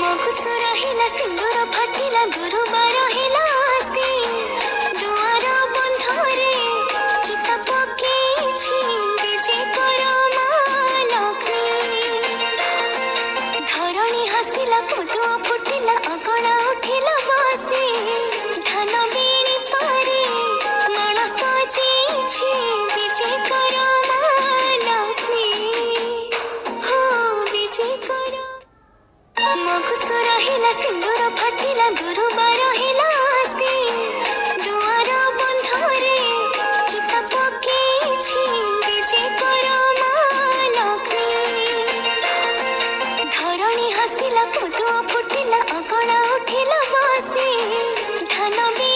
ମଗୁସୁ ରହିଲା ସିନ୍ଦୁର ଫାଟିଲା ଗୁରୁବାର ହେଲା ଆସି ଦୁଆର ବନ୍ଧରେ ଚିତା ପକେଇଛି ବିଜେ କର ମା ଲକ୍ଷ୍ମୀ। ଧରଣୀ ହସିଲା ପଦୁଅ ଫୁଟିଲା ଅଗଣା ଉଠିଲା ବସି ଧାନ ବିଣି ପାରେ ମାଣ ସଜେଇଛି ବିଜେ କର ମା ଲକ୍ଷ୍ମୀ। ହୋ ବିଜେ କର। ମଗୁସୁ ରହିଲା ସିନ୍ଦୁର ଫାଟିଲା ଗୁରୁବାର ହେଲା ଆସି ଦୁଆର ବନ୍ଧରେ ଚିତା ପକେଇଛି ବିଜେ କର ମା ଲକ୍ଷ୍ମୀ। ଧରଣୀ ହସିଲା ପଦୁଅ ଫୁଟିଲା ଅଗଣା ଉଠିଲା ବସି ଧାନ ବି